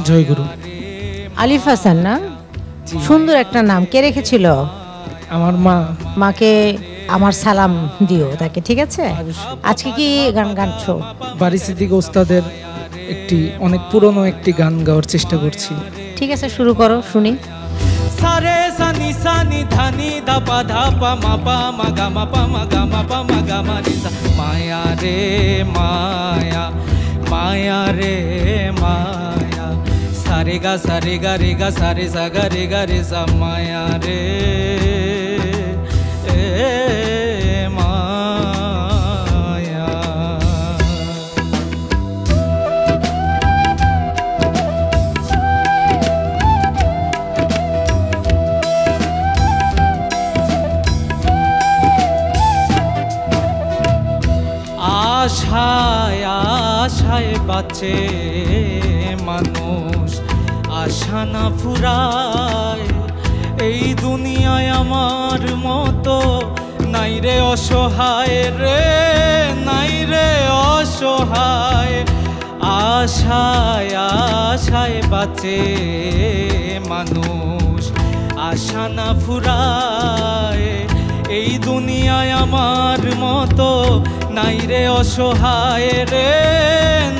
জয়গুরু। আলিফ হাসান না? সুন্দর একটা নাম। কে রেখেছিল? আমার মা। মাকে আমার সালাম দিও তাকে, ঠিক আছে? আজকে কি গান গাইছো? বাড়ি সিদ্দিক ওস্তাদের একটি অনেক পুরনো একটি গান গাওয়ার চেষ্টা করছি। ঠিক আছে, শুরু করো, শুনি। সারে সানি সানি ধানি দা পা ধা পা মা পা মা গা মা পা মা গা মা পা মা গা মা নি সা। মায়া রে মায়া, মায়া রে মায়া, সারে গা রে গা সারে সা গা রে সা। মায়া রে মায়া। আশায় আশায় বাঁচে মানুষ, আশা না ফুরায় এই দুনিয়ায় আমার মতো নাই রে অসহায় রে, নাই রে অসহায়। আশায় আশায় বাঁচে মানুষ, আশা না ফুরায় এই দুনিয়ায় আমার মতো নাই রে অসহায় রে,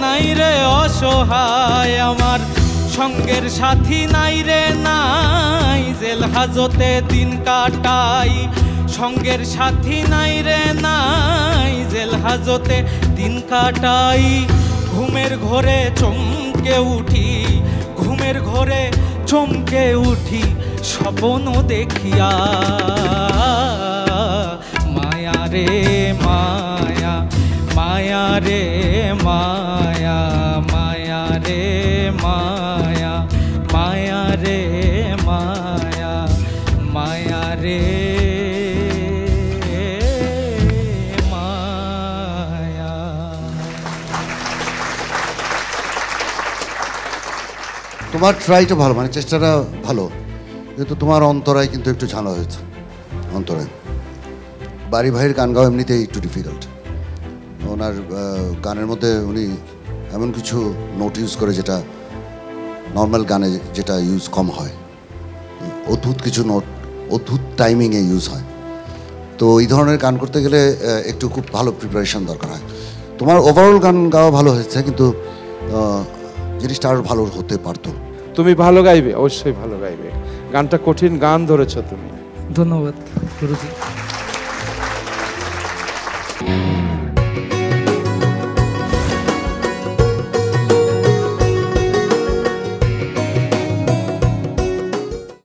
নাই রে অসহায়। আমার সঙ্গের সাথী নাই রে নাই, জেল হাজতে দিন কাটাই। সঙ্গের সাথী নাই রে নাই, জেল হাজতে দিন কাটাই। ঘুমের ঘোরে চমকে উঠি, ঘুমের ঘোরে চমকে উঠি স্বপ্ন দেখিয়া। মায়া রে মায়া, মায়া রে মায়া, মায়া রে মায়া, মায়া রে মায়া, মায়া রে মায়া। তোমার ট্রাইটা ভালো, মানে চেষ্টাটা ভালো, কিন্তু তোমার অন্তরায় কিন্তু একটু ঝামেলা হয়েছে। অন্তরায় বাড়ি ভাইয়ের গান গাওয়া এমনিতেই একটু ডিফিকাল্ট। ওনার গানের মধ্যে উনি এমন কিছু নোট ইউজ করে যেটা নর্মাল গানে যেটা ইউজ কম হয়, অদ্ভুত কিছু নোট অদ্ভুত টাইমিংয়ে ইউজ হয়। তো এই ধরনের গান করতে গেলে একটু খুব ভালো প্রিপারেশন দরকার হয়। তোমার ওভারঅল গান গাওয়া ভালো হয়েছে, কিন্তু জিনিসটা আরও ভালো হতে পারতো। তুমি ভালো গাইবে, অবশ্যই ভালো গাইবে। গানটা কঠিন গান ধরেছ তুমি। ধন্যবাদ গুরুজি।